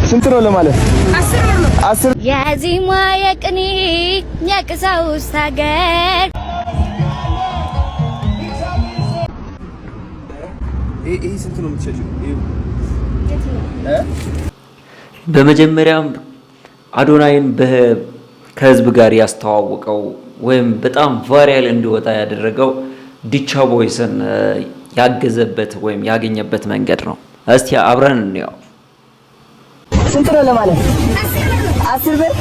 ስንት ነው ለማለት 10 የዚማ የቅኔ የቀሳውስት ሀገር ይሄ ስንት ነው የምትሸጪው? በመጀመሪያም አዶናይን ከህዝብ ጋር ያስተዋወቀው ወይም በጣም ቫይራል እንዲወጣ ያደረገው ዲቻ ቦይስን ያገዘበት ወይም ያገኘበት መንገድ ነው። እስቲ አብረን እንየው። ስንት ነው ለማለት 10 ብር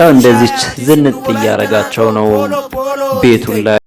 እንደዚህ ዝንጥ እያረጋቸው ነው ቤቱን ላይ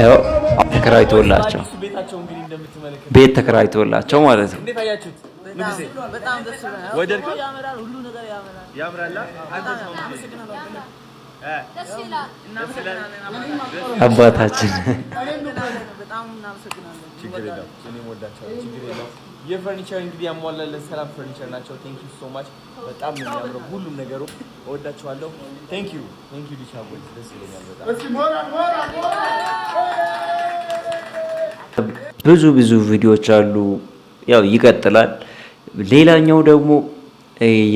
ያው ተከራይቶላቸው ቤት ተከራይቶላቸው ማለት ነው። እንዴት አያችሁት? በጣም ደስ ይላል። ወደድከው? ያምራል፣ ሁሉ ነገር ያምራል። ያምራል። አንተ ሰው አባታችን በጣም እናመሰግናለን። ችግር የለውም። እኔም ወዳቸዋለሁ። ችግር የለውም። የፈርኒቸር እንግዲህ ያሟላለን ሰላም ፈርኒቸር ናቸው። ቴንክ ዩ ሶ ማች። በጣም ነው የሚያምረው ሁሉም ነገሩ። ወዳቸዋለሁ። ቴንክ ዩ ዲቻ ቦይስ። ደስ ይለኛል በጣም። ብዙ ቪዲዮዎች አሉ። ያው ይቀጥላል። ሌላኛው ደግሞ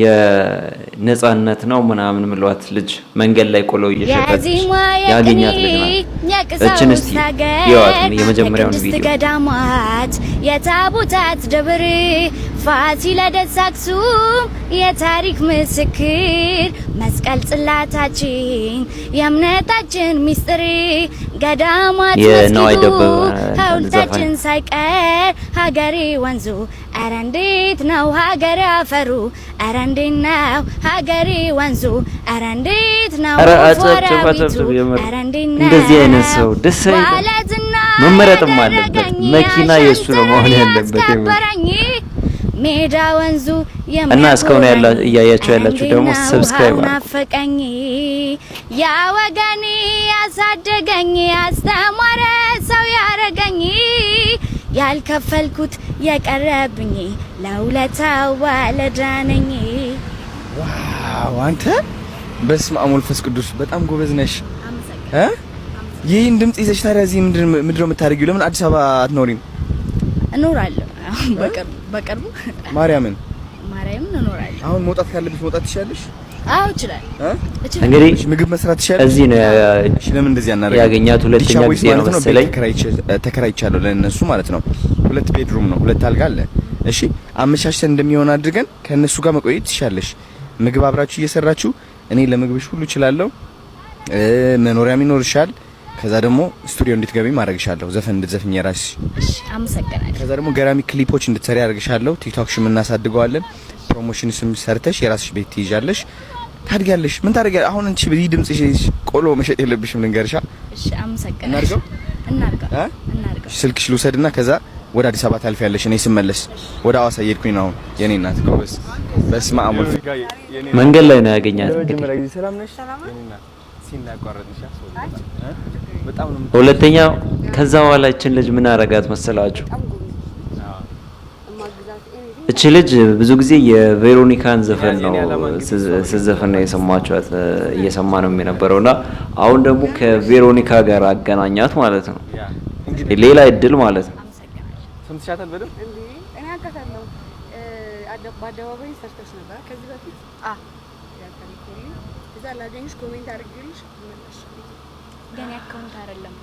የነጻነት ነው ምናምን ምሏት ልጅ መንገድ ላይ ቆሎ እየሸጠች ያገኛት ልጅ ናት። እችን እስቲ ያዋት የመጀመሪያውን ቪዲዮ ገዳማት የታቦታት ደብር ፋሲለደስ አክሱም የታሪክ ምስክር መስቀል ጽላታችን የእምነታችን ሚስጥር ገዳማት መስጊዱ ሐውልታችን ሳይቀር ሀገሬ ወንዙ ኧረ እንዴት ነው ሀገሬ አፈሩ ኧረ እንዴት ነው ሀገሬ ወንዙ ኧረ እንዴት ነው ፎራዊቱ ኧረ እንዴት ነው እንደዚህ አይነት ሰው ደስ አይልም። መመረጥም አለበት። መኪና የሱ ነው መሆን ያለበት። ሜዳ ወንዙ እና እስካሁን እያያችሁ ያላችሁ ደግሞ ሰብስክራይብ ናፈቀኝ ያ ወገኔ ያሳደገኝ ያስተማረ ሰው ያረገኝ ያልከፈልኩት የቀረብኝ ለውለታው ባለዳነኝ። ዋው አንተ በስመ አብ ወመንፈስ ቅዱስ በጣም ጎበዝ ነሽ። ይህን ድምጽ ይዘሽ ታዲያ እዚህ ምንድነው የምታደርጊው? ለምን አዲስ አበባ አትኖሪም? እኖራለሁ በቅርቡ ማርያምን እኖራለሁ። አሁን መውጣት ካለብሽ መውጣት ትችያለሽ? አዎ እችላለሁ። እንግዲህ ምግብ መስራት ትችያለሽ? እዚህ ነው ለምን እንደዚህ አናደርግ? ያገኛት ሁለተኛ ጊዜ ነው መሰለኝ። ተከራይቻለሁ ለእነሱ ማለት ነው። 2 ቤድሩም ነው፣ 2 አልጋ አለ። እሺ አመቻችተን እንደሚሆን አድርገን ከእነሱ ጋር መቆየት ትችያለሽ። ምግብ አብራችሁ እየሰራችሁ እኔ ለምግብሽ ሁሉ እችላለሁ። መኖሪያም ይኖርሻል። ከዛ ደግሞ ስቱዲዮ እንድትገቢ ማድረግሻለሁ፣ ዘፈን እንድትዘፍኝ የራስሽ። እሺ አመሰግናለሁ። ከዛ ደግሞ ገራሚ ክሊፖች እንድትሰሪ አድርግሻለሁ። ቲክቶክሽም እናሳድገዋለን። ፕሮሞሽንስም ሰርተሽ የራስሽ ቤት ትይዣለሽ፣ ታድጊያለሽ። ምን ታደርጊያለሽ? አሁን አንቺ በዚህ ድምጽሽ ቆሎ መሸጥ የለብሽም ልንገርሻ። እሺ አመሰግናለሁ። እናርገው። ስልክሽ ልውሰድና ከዛ ወደ አዲስ አበባ ታልፊያለሽ። እኔ ስመለስ ወደ አዋሳ እየሄድኩኝ ነው። አሁን የኔ እናት ጎበዝ፣ በስመ አብ ወልድ መንገድ ላይ ነው ያገኛት። እንግዲህ ሰላም ነሽ? የኔ እናት ሲናቋረጥሽ በጣም ነው። ሁለተኛ ከዛ በኋላ እችን ልጅ ምን አረጋት መሰላችሁ? እቺ ልጅ ብዙ ጊዜ የቬሮኒካን ዘፈን ነው ስዘፈን ነው የሰማችኋት፣ እየሰማ ነው የነበረውና አሁን ደግሞ ከቬሮኒካ ጋር አገናኛት ማለት ነው። ሌላ እድል ማለት ነው። ሰምተሻታል በደምብ? እኔ አውቃታለሁ። በአደባባይ ሰርተሽ ነበር ከዚህ በፊት ያከሪኮሊ እዛ ላገኝሽ ኮሜንት አድርጌልሽ መለሽ። ገና አካውንት አይደለም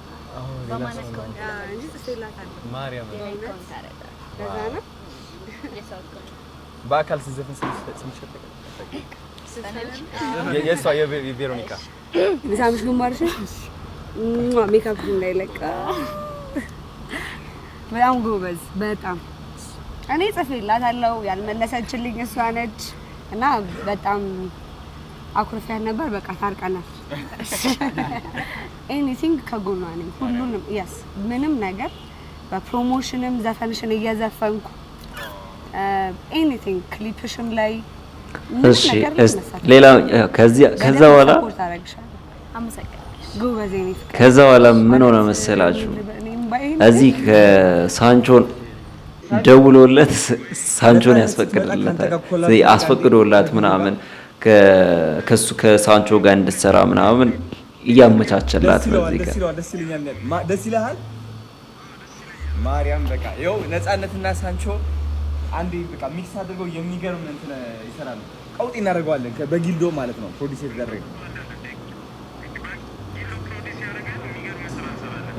በማን አካውንት እንጂ ጽፌላታለሁ። ማርያም አካውንት አይደለም ለዛ ነው በአካል ስዘፍን ስምሸጠቀ የሷ የቬሮኒካ ለሳምሽ ግማርሽ ሜካፕ እንዳይለቅ በጣም ጎበዝ። በጣም እኔ ጽፌላታለሁ፣ ያልመለሰችልኝ እሷ ነች እና በጣም አኩርፊያት ነበር። በቃ ታርቀናል። ኤኒቲንግ ከጎኗ ነኝ። ሁሉንም ያስ ምንም ነገር በፕሮሞሽንም ዘፈንሽን እየዘፈንኩ ኤኒቲንግ ክሊፕሽም ላይ እሺ ሌላ ከዛ በኋላ ከዛ በኋላ ምን ሆነ መሰላችሁ? እዚህ ከሳንቾን ደውሎለት ሳንቾን ያስፈቅድለታል። አስፈቅዶላት ምናምን ከሱ ከሳንቾ ጋር እንድትሰራ ምናምን እያመቻቸላት ነው። እዚህ ጋር ደስ ይላል። ማርያም በቃ ይኸው ነፃነትና ሳንቾ አንዴ በቃ ሚክስ አድርገው የሚገርም እንትን ይሰራሉ። ቀውጢ እናደርገዋለን በጊልዶ ማለት ነው። ፕሮዲዩስ የተደረገ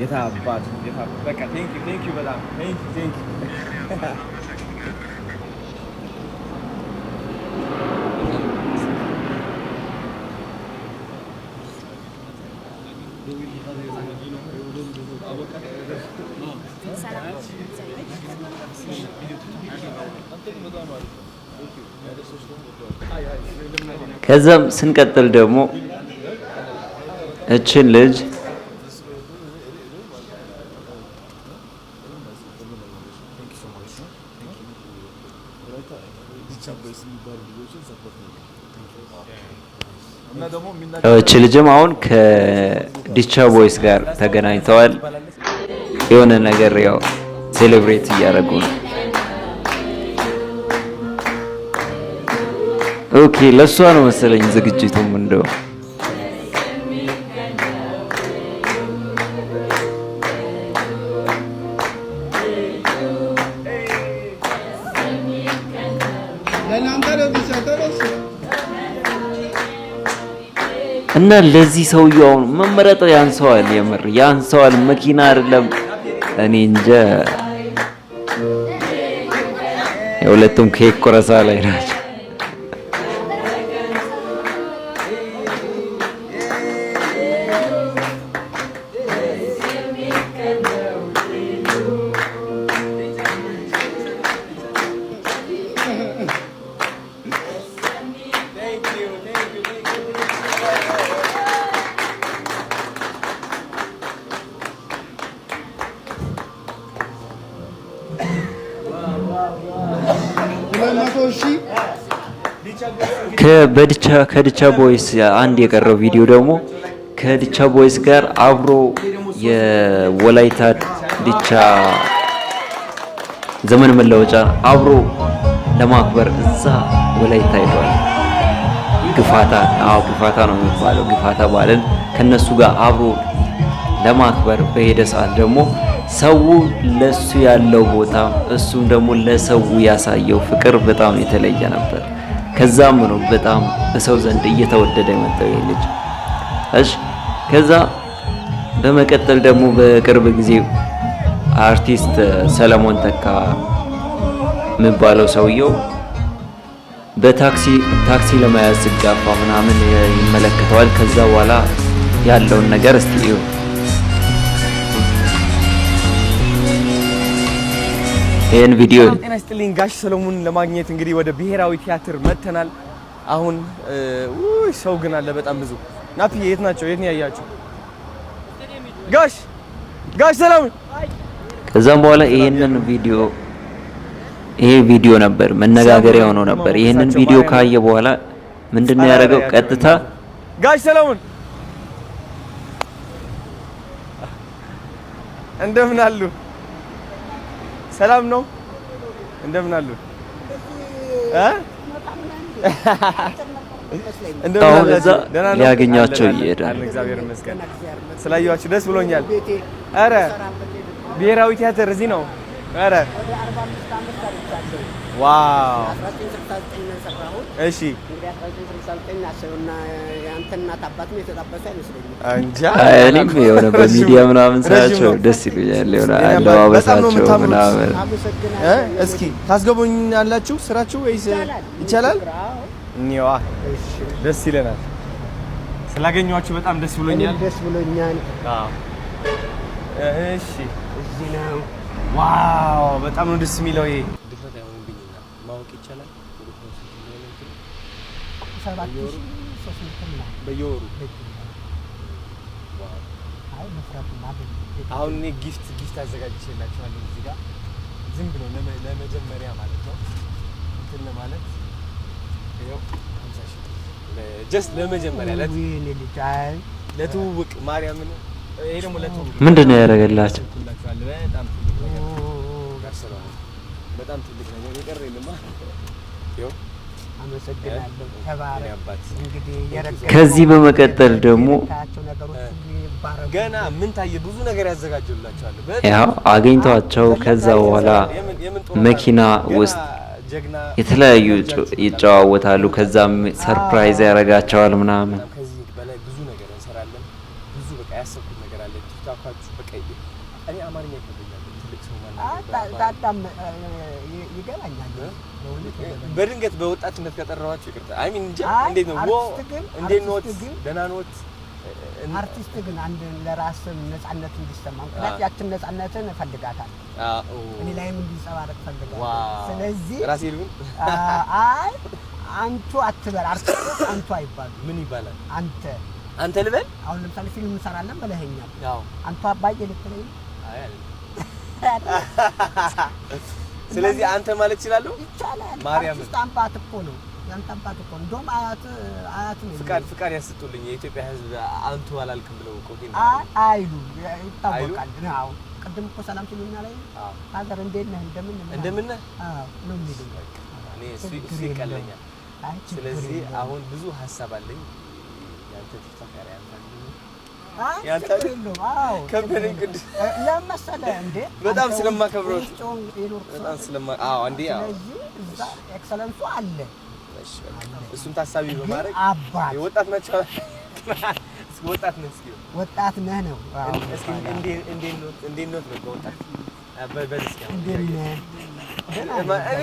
የታባት በቃ ቴንክ ዩ በጣም ቴንክ ዩ ከዛም ስንቀጥል ደግሞ እችን ልጅ እች ልጅም አሁን ከዲቻ ቦይስ ጋር ተገናኝተዋል። የሆነ ነገር ያው ሴሌብሬት እያደረጉ ነው። ኦኬ ለሷ ነው መሰለኝ ዝግጅቱም እንደው እና ለዚህ ሰውዬው አሁን መመረጥ ያንሰዋል፣ የምር ያንሰዋል። መኪና አይደለም እኔ እንጃ። የሁለቱም ኬክ ቆረሳ ላይ ናቸው። ከዲቻ ቦይስ አንድ የቀረው ቪዲዮ ደግሞ ከዲቻ ቦይስ ጋር አብሮ የወላይታ ዲቻ ዘመን መለወጫ አብሮ ለማክበር እዛ ወላይታ ሄዷል። ግፋታ ነው የሚባለው። ግፋታ ባለን ከነሱ ጋር አብሮ ለማክበር በሄደ ሰዓት ደግሞ ሰው ለሱ ያለው ቦታ እሱም ደግሞ ለሰው ያሳየው ፍቅር በጣም የተለየ ነበር። ከዛም ነው በጣም በሰው ዘንድ እየተወደደ የመጣው ይሄ ልጅ። እሺ ከዛ በመቀጠል ደግሞ በቅርብ ጊዜ አርቲስት ሰለሞን ተካ የሚባለው ሰውየው በታክሲ ለመያዝ ሲጋፋ ምናምን ይመለከተዋል። ከዛ በኋላ ያለውን ነገር እስቲ እዩ። ይሄን ቪዲዮ ጤና ይስጥልኝ ጋሽ ሰሎሞን ለማግኘት እንግዲህ ወደ ብሔራዊ ቲያትር መጥተናል። አሁን ሰው ግን አለ በጣም ብዙ። ናፒ የት ናቸው? የት ነው ያያችሁ? ጋሽ ሰሎሞን። ከዛም በኋላ ይሄ ቪዲዮ ነበር መነጋገሪያ ሆኖ ነበር። ይሄንን ቪዲዮ ካየ በኋላ ምንድነው ያደረገው? ቀጥታ ጋሽ ሰሎሞን እንደምን አሉ? ሰላም ነው? እንደምን አሉ? አሁን እዛ ሊያገኛቸው ይሄዳል። እግዚአብሔር ይመስገን ስላየኋችሁ ደስ ብሎኛል። ኧረ ብሔራዊ ቲያትር እዚህ ነው። ኧረ ዋው! እሺ እኔም የሆነ በሚዲያ ምናምን ሳያቸው ደስ ይሉኛል። የሆነ አለባበሳቸው ምናምን። እስኪ ታስገቡኛላችሁ ስራችሁ ወይስ ይቻላል? እኒዋ ደስ ይለናል። ስላገኘኋችሁ በጣም ደስ ብሎኛል። አዎ እሺ፣ እዚህ ነው። ዋው በጣም ነው ደስ የሚለው። ይሄ ድፍረት አይሆንብኝና ማወቅ ይቻላል። በየወሩ አሁን እኔ ጊፍት አዘጋጅቼላችኋለሁ እዚህ ጋር ዝም ብሎ ለመጀመሪያ ማለት ነው እንትን ለማለት ይኸው 50,000 ጀስት ለመጀመሪያ ለትውውቅ ማርያምን። ይሄ ደግሞ ለትውውቅ ምንድን ነው ያደረገላቸው? በጣም ትልቅ ነገር የቀረ የለማ። ይኸው አመሰግናለሁ። ተባረክ። እንግዲህ ከዚህ በመቀጠል ደግሞ ገና ምን ታየ? ብዙ ነገር ያዘጋጁላችኋል። ያው አገኝቷቸው ከዛ በኋላ መኪና ውስጥ የተለያዩ ይጨዋወታሉ። ከዛም ሰርፕራይዝ ያደርጋቸዋል ምናምን። ከዚህ በላይ ብዙ ነገር እንሰራለን። ብዙ በቃ ያሰብኩት ነገር አለ። ቲክቶካችሁ በቃ እኔ አማርኛ ይከብደኛል። ትልቅ ሰው ይገባኛል። በድንገት በወጣትነት ከጠራኋችሁ ይቅርታ። አይ ሚን እንጂ እንዴት ነው እንዴት ነው ደህና ነዎት? አርቲስት ግን አንድ ለራስ ነፃነት እንዲሰማ ምክንያት ያችን ነፃነትን እፈልጋታለሁ። እኔ ላይም እንዲጸባረቅ እፈልጋለሁ። ስለዚህ ራሴ ልሁን። አይ አንቱ አትበል። አርቲስት አንቱ አይባሉ። ምን ይባላል? አንተ ልበል። አሁን ለምሳሌ ፊልም እንሰራለን በለኸኛል። አዎ አንቱ አባዬ ልትለኝ። አይ ስለዚህ አንተ ማለት ይችላልው? ይቻላል። ማርያም አርቲስት አባት እኮ ነው። ያንተ አባት እኮ እንደውም አያት ነው። ፍቃድ ያስጡልኝ። የኢትዮጵያ ሕዝብ አንቱ አላልክም ብለው ቆቴ አይሉ ይታወቃል። አዎ ቅድም እኮ ሰላም ሲሉኛል ላይ ሀገር እንዴት ነህ እንደምን ነህ? አዎ ነው የሚሉኝ። እኔ እሱ ይቀለኛል። ስለዚህ አሁን ብዙ ሀሳብ አለኝ። ያንተ ተፈካሪ ያንተ ነው። አዎ ከበረኝ ቅድም ለምሳሌ እንዴ በጣም ስለማከብረው በጣም አዎ እንዴ አዎ እዛ ኤክሰለንሱ አለ። እሺ እሱን ታሳቢ በማድረግ የወጣት ናቸው። እስኪ ወጣት ነህ? እስኪ ወጣት ነህ ነው። አዎ እስኪ እንዴት ነው በወጣት በዚህ እንዴት ነህ?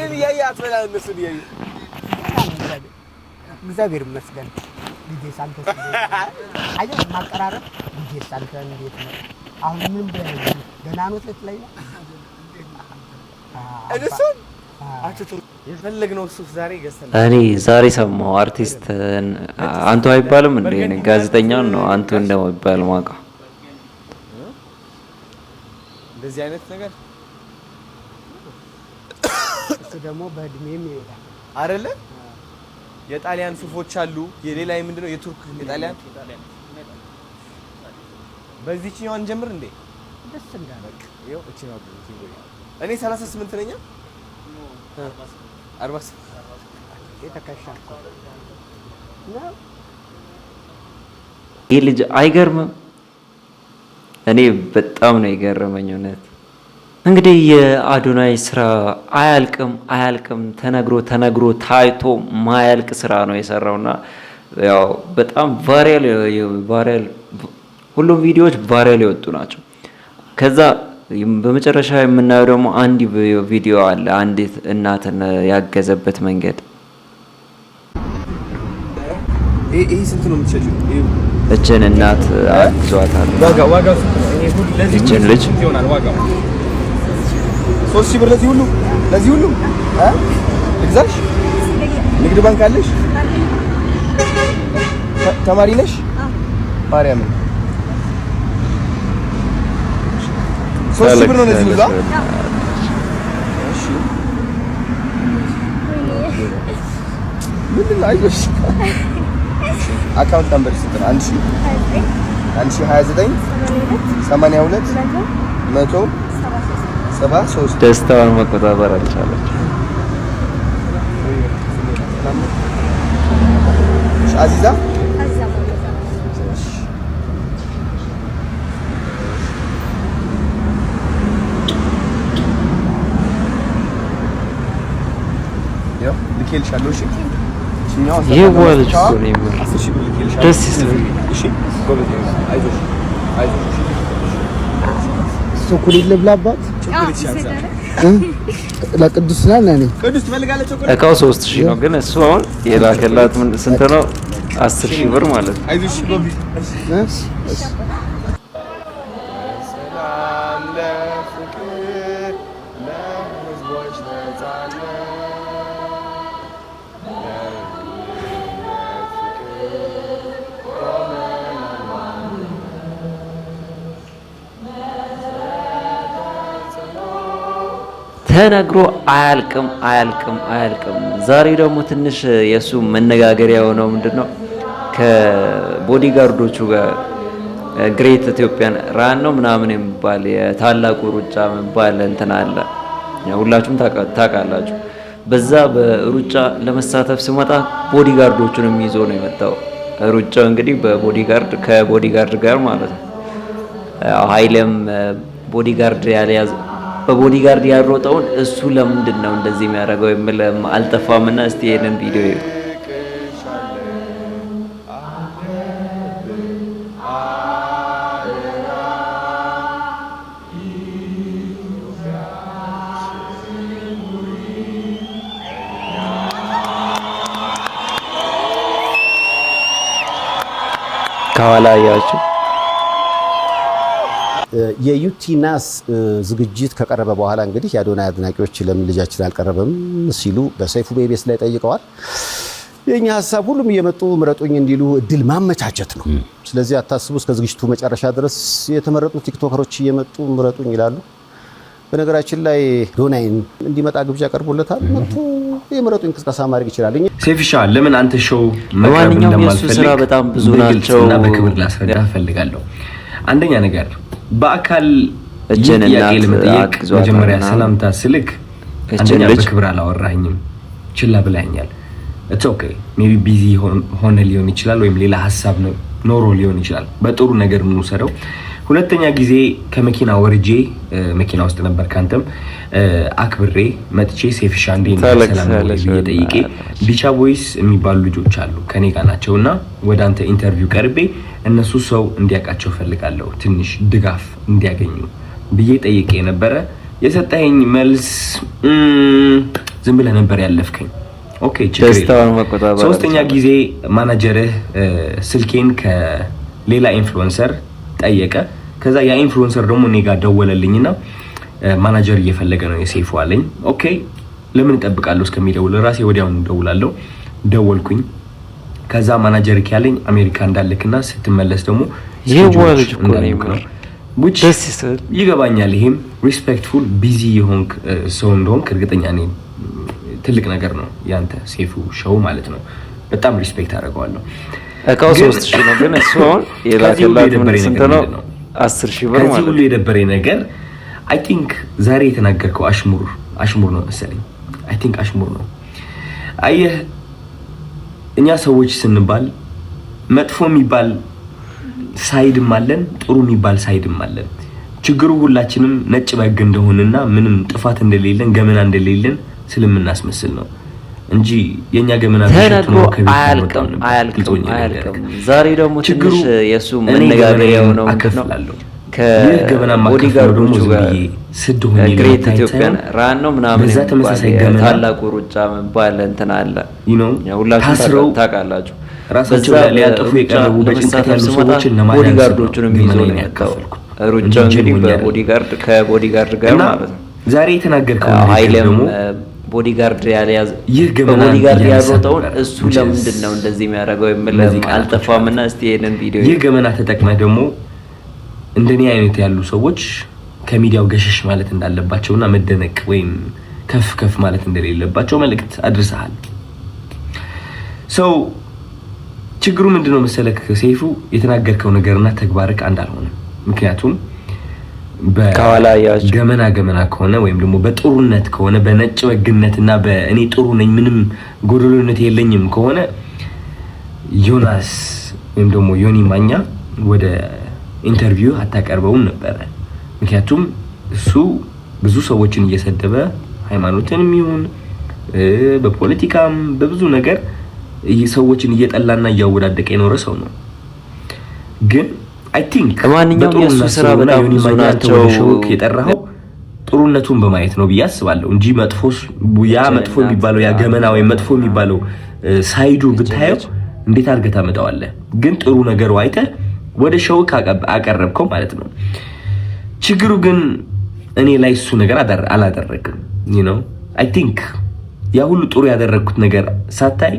እኔ ያያ አትበላ እነሱ ያዩ እግዚአብሔር ይመስገን። ልጄ ሳንተ አየህ ማቀራረብ ልጄ ሳንተ እንዴት ነው? አሁን ምን ብለህ ደህና ነው ልትለኝ ነው? እነሱን አትቶ የፈለግነው ሱፍ ዛሬ ገዝተን እኔ ዛሬ ሰማሁ። አርቲስት አንቱ አይባልም እንዴ? ጋዜጠኛው ነው አንቱ እንደማይባል ማውቀው። እንደዚህ አይነት ነገር እሱ ደግሞ በእድሜም ይሄዳል አይደለ? የጣሊያን ሱፎች አሉ። የሌላ ምንድነው? የቱርክ የጣሊያን በዚህኛው ጀምር እንዴ? ደስ እንዳለ ይኸው እቺ ነው። እኔ 38 ነኝ። 40 የተከሻኩ ነው። ይህ ልጅ አይገርምም? እኔ በጣም ነው የገረመኝ እውነት። እንግዲህ የአዶናይ ስራ አያልቅም ተነግሮ ታይቶ ማያልቅ ስራ ነው የሰራውና ያው በጣም ቫይራል ሁሉም ቪዲዮዎች ቫይራል የወጡ ናቸው። ከዛ በመጨረሻ የምናየው ደግሞ አንድ ቪዲዮ አለ፣ አንዲት እናትን ያገዘበት መንገድ። ይሄ ስንት ነው የምትሸጪው? እችን እናት አግዟታል። ዋጋው ስንት ነው? ይሄ ሁሉ ለዚህ እችን ልጅ ይሆናል ዋጋው 3000 ብር ለዚህ ሁሉ ልግዛሽ? ንግድ ባንክ አለሽ? ተማሪ ነሽ? ማርያም 3000 ብር ነው ለዚህ ሁሉ። እሺ ምን አይዞሽ። አካውንት ነምበር ስንት ነው? 1029 82 173 ደስታዋን መቆጣጠር አልቻለች። አዚዛ ልኬልሻለሁ። እሺ ይሄ ወልጅ ደስ ይላል። እሺ ጎበዝ አይዞሽ አይዞሽ። ቾኮሌት ልብላባት ለቅዱስ ነው ለኔ ቅዱስ ትፈልጋለች። ቾኮሌት እቃው 3000 ነው፣ ግን እሱ አሁን የላከላት ስንት ነው? 10000 ብር ማለት ነው። አይዞሽ ጎበዝ ተነግሮ አያልቅም። ዛሬ ደግሞ ትንሽ የሱ መነጋገሪያ የሆነው ምንድነው ከቦዲጋርዶቹ ጋር ግሬት ኢትዮጵያን ራን ነው ምናምን የሚባል የታላቁ ሩጫ የሚባል እንትን አለ። ሁላችሁም ታውቃላችሁ። በዛ በሩጫ ለመሳተፍ ሲመጣ ቦዲጋርዶቹንም ይዞ ነው የመጣው። ሩጫው እንግዲህ ከቦዲጋርድ ጋር ማለት ነው። ኃይለም ቦዲጋርድ ያልያዘ በቦዲጋርድ ያሮጠውን እሱ ለምንድን ነው እንደዚህ የሚያደርገው የሚል አልጠፋምና እስቲ ይሄንን ቪዲዮ እዩ። ከኋላ ያያችሁ የዩቲናስ ዝግጅት ከቀረበ በኋላ እንግዲህ የአዶናይ አድናቂዎች ለምን ልጃችን አልቀረበም ሲሉ በሰይፉ ቤቤስ ላይ ጠይቀዋል። የኛ ሀሳብ ሁሉም እየመጡ ምረጡኝ እንዲሉ እድል ማመቻቸት ነው። ስለዚህ አታስቡ፣ እስከ ዝግጅቱ መጨረሻ ድረስ የተመረጡ ቲክቶከሮች እየመጡ ምረጡኝ ይላሉ። በነገራችን ላይ አዶናይን እንዲመጣ ግብዣ ቀርቦለታል። መጥቶ የምረጡኝ ቅስቀሳ ማድረግ ይችላል። ሴፍሻ ለምን አንተ ሾው መቅረብ እንደማልፈልግ በጣም ብዙ ናቸውና በክብር ላስረዳ ፈልጋለሁ። አንደኛ ነገር በአካል ጥያቄ ለመጠየቅ መጀመሪያ ሰላምታ ስልክ አንደኛ በክብር አላወራኝም፣ ችላ ብላኛል። ኢትስ ኦኬ ሜቢ ቢዚ ሆነ ሊሆን ይችላል፣ ወይም ሌላ ሐሳብ ኖሮ ሊሆን ይችላል። በጥሩ ነገር ምን ወሰደው። ሁለተኛ ጊዜ ከመኪና ወርጄ መኪና ውስጥ ነበር ካንተም አክብሬ መጥቼ ሴፍሻ እንዴት ሰላም ነው ጠይቄ ቢቻ ቦይስ የሚባሉ ልጆች አሉ ከኔ ጋር ናቸውና ወደ አንተ ኢንተርቪው ቀርቤ እነሱ ሰው እንዲያውቃቸው ፈልጋለሁ፣ ትንሽ ድጋፍ እንዲያገኙ ብዬ ጠይቄ ነበረ። የሰጠኸኝ መልስ ዝም ብለህ ነበር ያለፍከኝ። ኦኬ ችግር የለም። ሶስተኛ ጊዜ ማናጀርህ ስልኬን ከሌላ ኢንፍሉዌንሰር ጠየቀ። ከዛ ያ ኢንፍሉዌንሰር ደግሞ እኔ ጋር ደወለልኝና ማናጀር እየፈለገ ነው የሴፉ አለኝ። ኦኬ ለምን እጠብቃለሁ እስከሚደውል ራሴ ወዲያውኑ ደውላለሁ። ደወልኩኝ። ከዛ ማናጀር ያለኝ አሜሪካ እንዳልክና ስትመለስ ደግሞ ይወልጅ እኮ ነው ይገባኛል። ይሄም ሪስፔክትፉል ቢዚ የሆንክ ሰው እንደሆንክ እርግጠኛ ነኝ። ትልቅ ነገር ነው ያንተ ሴፉ ሾው ማለት ነው። በጣም ሪስፔክት አደርገዋለሁ። እቃው 3000 ነው፣ ግን እሱ አሁን የላከላት ምን ስንት ነው? 10000 ብር ማለት ነው። ሁሉ የደበረኝ ነገር አይ ቲንክ ዛሬ የተናገርከው አሽሙር ነው መሰለኝ። አይ ቲንክ አሽሙር ነው። አየህ እኛ ሰዎች ስንባል መጥፎ የሚባል ሳይድም አለን፣ ጥሩ የሚባል ሳይድም አለን። ችግሩ ሁላችንም ነጭ በግ እንደሆነና ምንም ጥፋት እንደሌለን ገመና እንደሌለን ስለምናስመስል ነው እንጂ የኛ ገመና ተነግሮ አያልቅም። ዛሬ ደግሞ ትንሽ የሱ መነጋገሪያ ነው አከፍላለሁ ከቦዲጋርዶቹ ጋር ግሬት ኢትዮጵያን ራን ነው ምናምን ታላቁ ሩጫ የሚባል እንትን አለ። ሁላችሁም ታውቃላችሁ። ራሳቸው ሊያጠፉ የቀረቡ በጭንቀት ያሉ ሰዎችን ለማዳን ቦዲጋርዶቹንም ይዞ ነው ያካፈልኩት። ሩጫው እንግዲህ በቦዲጋርድ ከቦዲጋርድ ጋር ማለት ነው። ዛሬ የተናገርከው ኃይለም ቦዲጋርድ ያለያዝ ቦዲጋርድ ያሮጠውን እሱ ለምንድን ነው እንደዚህ የሚያደርገው የሚለው አልጠፋምና እስቲ ይሄንን ቪዲዮ ይህ ገመና ተጠቅመህ ደግሞ እንደኔ አይነት ያሉ ሰዎች ከሚዲያው ገሸሽ ማለት እንዳለባቸውና መደነቅ ወይም ከፍ ማለት እንደሌለባቸው መልእክት አድርሰሃል። ሰው ችግሩ ምንድነው መሰለክ ሰይፉ የተናገርከው ነገርና ተግባርክ አንድ አልሆነም። ምክንያቱም በገመና ከሆነ ወይም ደግሞ በጥሩነት ከሆነ በነጭ ወግነትና በእኔ ጥሩ ነኝ ምንም ጎደሎነት የለኝም ከሆነ ዮናስ ወይም ደግሞ ዮኒ ማኛ ወደ ኢንተርቪው አታቀርበውም ነበር። ምክንያቱም እሱ ብዙ ሰዎችን እየሰደበ ሃይማኖትንም ይሁን በፖለቲካም በብዙ ነገር ሰዎችን እየጠላና እያወዳደቀ የኖረ ሰው ነው። ግን አይ ቲንክ ማንኛውም የሱ ስራ በጣም ብዙ ናቸው የጠራኸው ጥሩነቱን በማየት ነው ብዬ አስባለሁ እንጂ መጥፎ የሚባለው ያ ገመና ወይ መጥፎ የሚባለው ሳይዱ ብታየው እንዴት አድርገህ ታመጣዋለህ? ግን ጥሩ ነገሩ አይተህ ወደ ሾው አቀረብከው ማለት ነው። ችግሩ ግን እኔ ላይ እሱ ነገር አላደረግም። አይ ቲንክ ያ ሁሉ ጥሩ ያደረግኩት ነገር ሳታይ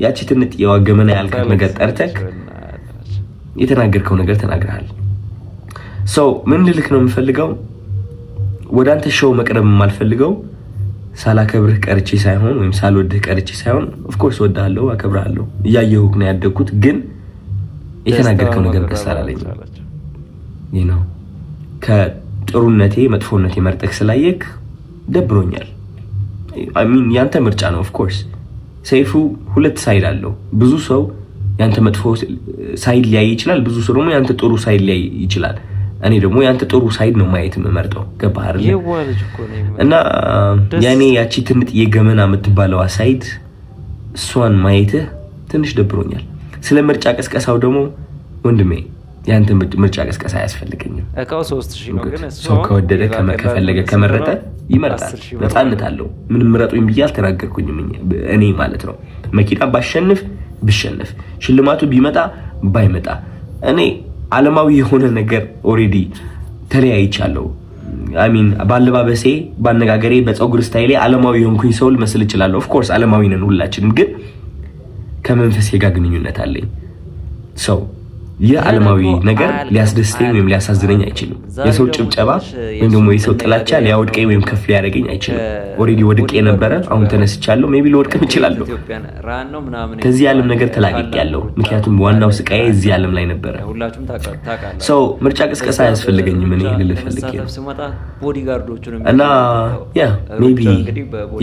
ያቺ ትንጥ የዋገመና ያልከት ነገር ጠርተክ የተናገርከው ነገር ተናግረሃል። ሰው ምን ልልክ ነው የምፈልገው ወደ አንተ ሾው መቅረብ የማልፈልገው ሳላከብርህ ቀርቼ ሳይሆን ወይም ሳልወድህ ቀርቼ ሳይሆን ኦፍ ኮርስ ወድሃለሁ አከብርሃለሁ እያየሁህ ነው ያደግኩት። ግን የተናገርከው ነገር ደስ አላለኝም። ከጥሩነቴ መጥፎነቴ መርጠክ ስላየክ ደብሮኛል። አይ ሚን ያንተ ምርጫ ነው። ኦፍ ኮርስ ሰይፉ ሁለት ሳይድ አለው። ብዙ ሰው ያንተ መጥፎ ሳይድ ሊያይ ይችላል፣ ብዙ ሰው ደግሞ ያንተ ጥሩ ሳይድ ሊያይ ይችላል። እኔ ደግሞ ያንተ ጥሩ ሳይድ ነው ማየት የምመርጠው። ገባህ አይደል? እና ያኔ ያቺ ትንጥ የገመና የምትባለው ሳይድ እሷን ማየትህ ትንሽ ደብሮኛል። ስለ ምርጫ ቀስቀሳው ደግሞ ወንድሜ ያንተ ምርጫ ቀስቀሳ አያስፈልገኝም። እቃው 3000 ነው። ግን ሰው ከወደደ ከፈለገ ከመረጠ ይመርጣል፣ ነፃነት አለው። ምንም ምረጡኝ ብዬ አልተናገርኩኝም እኔ ማለት ነው። መኪና ብሸነፍ ሽልማቱ ቢመጣ ባይመጣ እኔ ዓለማዊ የሆነ ነገር ኦሬዲ ተለያይቻለሁ። አይ ሚን ባለባበሴ፣ ባነጋገሬ፣ በፀጉር ስታይሌ ዓለማዊ የሆንኩኝ ሰው ልመስል እችላለሁ። ኦፍ ኮርስ ዓለማዊ ነን ሁላችንም፣ ግን ከመንፈሴ ጋር ግንኙነት አለኝ። ሰው የዓለማዊ ነገር ሊያስደስተኝ ወይም ሊያሳዝነኝ አይችልም። የሰው ጭብጨባ ወይም ደግሞ የሰው ጥላቻ ሊያወድቀኝ ወይም ከፍ ሊያደርገኝ አይችልም። ኦሬዲ ወድቄ ነበረ፣ አሁን ተነስቻለሁ። ሜቢ ልወድቅም እችላለሁ። ከዚህ ዓለም ነገር ተላቅቄያለሁ። ምክንያቱም ዋናው ስቃዬ እዚህ ዓለም ላይ ነበረ። ሰው ምርጫ ቅስቀሳ አያስፈልገኝም እኔ ልልህ ፈልጌ ነው። እና ያ ሜቢ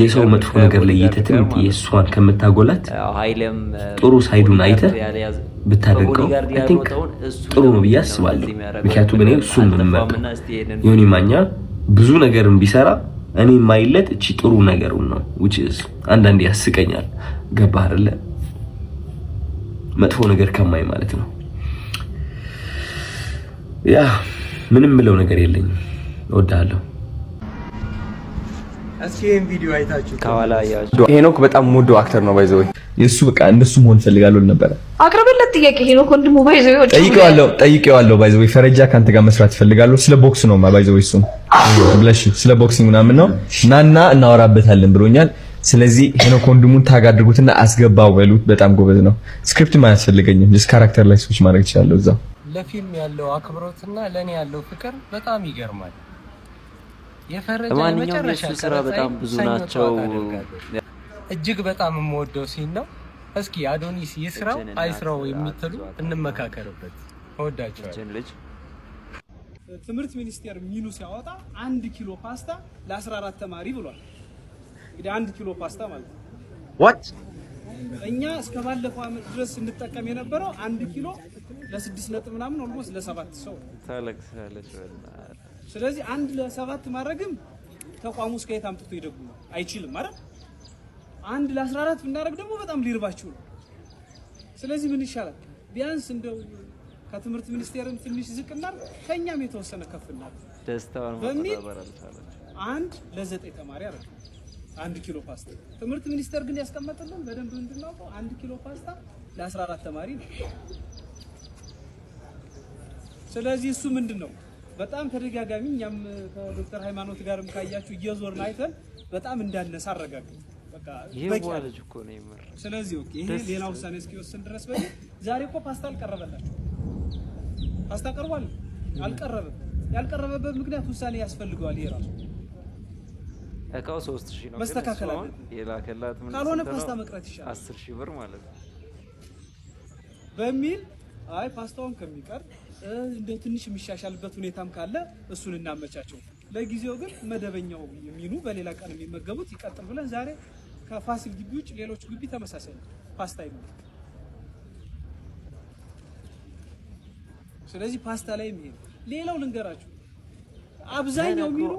የሰው መጥፎ ነገር ለይተህ ትንጥ የእሷን ከምታጎላት ጥሩ ሳይዱን አይተህ ብታደርገው አይ ቲንክ ጥሩ ነው ብዬ አስባለሁ። ምክንያቱም እኔ እሱን የምመርጠው ዮኒ ማኛ ብዙ ነገርን ቢሰራ እኔ የማይለት እቺ ጥሩ ነገሩን ነው which is አንዳንዴ ያስቀኛል። ገባህ አይደለ? መጥፎ ነገር ከማይ ማለት ነው። ያ ምንም ምለው ነገር የለኝም። እወድሃለሁ። እስኪን ቪዲዮ አይታችሁ ካዋላ ያችሁ ሄኖክ በጣም ሙዶ አክተር ነው። ባይዘው የሱ በቃ እንደሱ መሆን ፈልጋለሁ ነበር። አቅርበለት ጥያቄ ሄኖክ ወንድሙ ባይዘው ጠይቄዋለሁ። ባይዘው ፈረጃ ካንተ ጋር መስራት ፈልጋለሁ። ስለ ቦክስ ነው ባይዘው እሱ ብለሽ ስለ ቦክሲንግ ምናምን ነው ናና እናወራበታለን ብሎኛል። ስለዚህ ሄኖክ ወንድሙን ታግ አድርጉትና አስገባው በሉት። በጣም ጎበዝ ነው። ስክሪፕት ማለት አያስፈልገኝም። ጀስት ካራክተር ላይ ስዊች ማድረግ ይችላል። እዛው ለፊልም ያለው አክብሮትና ለኔ ያለው ፍቅር በጣም ይገርማል። የፈረጃ መጨረሻ ስራ በጣም ብዙ ናቸው። እጅግ በጣም የምወደው ሲን ነው። እስኪ አዶኒስ ይስራው አይስራው የምትሉ እንመካከርበት። እወዳቸዋለሁ። ትምህርት ሚኒስቴር ሚኑ ሲያወጣ 1 ኪሎ ፓስታ ለ14 ተማሪ ብሏል። እንግዲህ 1 ኪሎ ፓስታ ማለት ነው what እኛ እስከ ባለፈው አመት ድረስ እንጠቀም የነበረው 1 ኪሎ ለ6 ነጥብ ምናምን ኦልሞስት ለ7 ሰው ታለቅሳለች። ስለዚህ 1 ለ7 ማድረግም ተቋሙ እስከ የት አምጥቶ ይደጉም አይችልም ማለት 1 ለ14 ብናደርግ ደግሞ በጣም ሊርባችሁ ነው። ስለዚህ ምን ይሻላል? ቢያንስ እንደው ከትምህርት ሚኒስቴርም ትንሽ ዝቅና ከኛም የተወሰነ ከፍና ደስታውን በሚል 1 ለ9 ተማሪ አደረገ። 1 ኪሎ ፓስታ። ትምህርት ሚኒስቴር ግን ያስቀመጠልን በደንብ እንድናውቀው 1 ኪሎ ፓስታ ለ14 ተማሪ ነው። ስለዚህ እሱ ምንድነው በጣም ተደጋጋሚ እኛም ከዶክተር ሃይማኖት ጋርም ካያችሁ እየዞርን አይተን በጣም እንዳነሳ አረጋግጠን በቃ ይሄ እኮ ነው ይመር። ስለዚህ ኦኬ ይሄ ሌላ ውሳኔ እስኪወስን ድረስ ዛሬ እኮ ፓስታ አልቀረበላችሁ። ፓስታ ቀርቧል አልቀረበም። ያልቀረበበት ምክንያት ውሳኔ ያስፈልገዋል። ይሄ ራሱ እቃው 3000 ነው መስተካከል አለ። የላከላት ምን ካልሆነ ፓስታ መቅረት ይሻላል 10000 ብር ማለት ነው በሚል አይ ፓስታውን ከሚቀር እንደው ትንሽ የሚሻሻልበት ሁኔታም ካለ እሱን እናመቻቸው። ለጊዜው ግን መደበኛው የሚኑ በሌላ ቀን የሚመገቡት ይቀጥል ብለን ዛሬ ከፋሲል ግቢ ውጭ ሌሎች ግቢ ተመሳሳይ ነው ፓስታ ይመጣ። ስለዚህ ፓስታ ላይ የሚሄድ ሌላው ልንገራችሁ አብዛኛው ሚኑ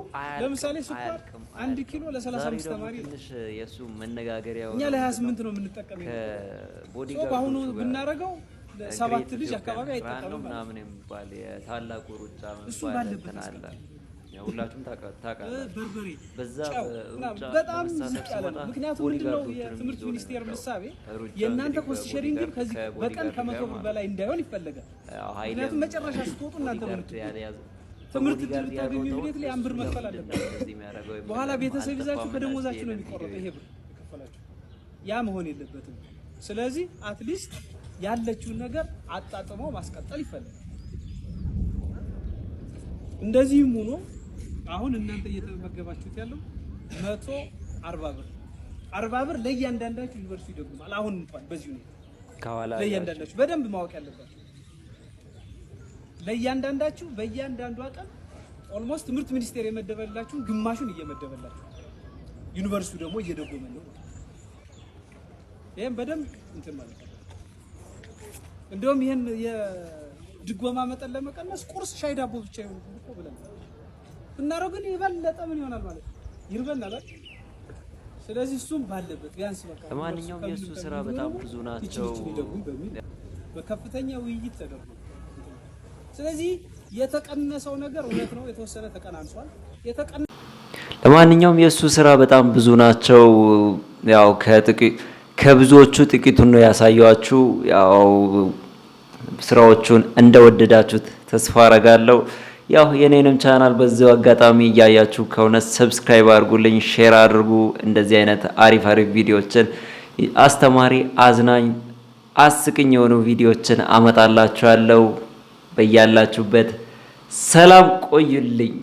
ለምሳሌ ስኳር 1 ኪሎ ለ35 ተማሪ ትንሽ የሱ መነጋገሪያው እኛ ለ28 ነው የምንጠቀመው። ከቦዲጋርድ ባሁኑ ብናረጋው ለ7 ልጅ አካባቢ አይጠቀምም ምናምን የሚባል የታላቁ ሩጫ እሱ ባለበት አለ። ሁላችሁም ታውቃላችሁ። በርበሬ በዛ በጣም ዝቅ ያለ ነው። ምክንያቱም ምንድነው የትምህርት ሚኒስቴር ምሳቤ የእናንተ ኮስት ሼሪንግ ከዚህ በቀን ከ100 ብር በላይ እንዳይሆን ይፈልጋል። ምክንያቱም መጨረሻ ስትወጡ እናንተ ትምህርት ልታገኙ ቪዲዮት ላይ 1 ብር መክፈል አለበት። በኋላ ቤተሰብ ይዛችሁ ከደሞዛችሁ ነው የሚቆረጠው ይሄ ብር ከፈላችሁ። ያ መሆን የለበትም። ስለዚህ አትሊስት ያለችውን ነገር አጣጥመው ማስቀጠል ይፈልጋል። እንደዚህም ሆኖ አሁን እናንተ እየተመገባችሁት ያለው 140 ብር 40 ብር ለእያንዳንዳችሁ ዩኒቨርሲቲ ይደጉማል። አሁን እንኳን በዚህ ነው ካዋላ ለእያንዳንዳችሁ በደንብ ማወቅ ያለባችሁ ለእያንዳንዳችሁ በእያንዳንዱ ቀን ኦልሞስት ትምህርት ሚኒስቴር የመደበላችሁ ግማሹን እየመደበላችሁ ዩኒቨርሲቲው ደግሞ እየደጎመ ነው። ይሄን በደንብ እንትን ማለት ነው። እንደውም ይሄን የድጎማ መጠን ለመቀነስ ቁርስ ሻይ ዳቦ ብቻ ይሁን እኮ ብለን እናረው ግን ይበለጠ ምን ይሆናል ማለት ይርበናል አይደል? ስለዚህ እሱም ባለበት ቢያንስ በቃ ለማንኛውም የሱ ስራ በጣም ብዙ ናቸው። በከፍተኛ ውይይት ተደርጎ ስለዚህ የተቀነሰው ነገር እውነት ነው የተወሰነ ተቀናንሷል። ለማንኛውም የሱ ስራ በጣም ብዙ ናቸው። ያው ከብዙዎቹ ጥቂቱን ነው ያሳያችሁ። ያው ስራዎቹን እንደወደዳችሁት ተስፋ አረጋለሁ። ያው የኔንም ቻናል በዚሁ አጋጣሚ እያያችሁ ከሆነ ሰብስክራይብ አድርጉልኝ፣ ሼር አድርጉ። እንደዚህ አይነት አሪፍ ቪዲዮችን አስተማሪ፣ አዝናኝ፣ አስቂኝ የሆኑ ቪዲዮችን አመጣላችኋለሁ። በያላችሁበት ሰላም ቆዩልኝ።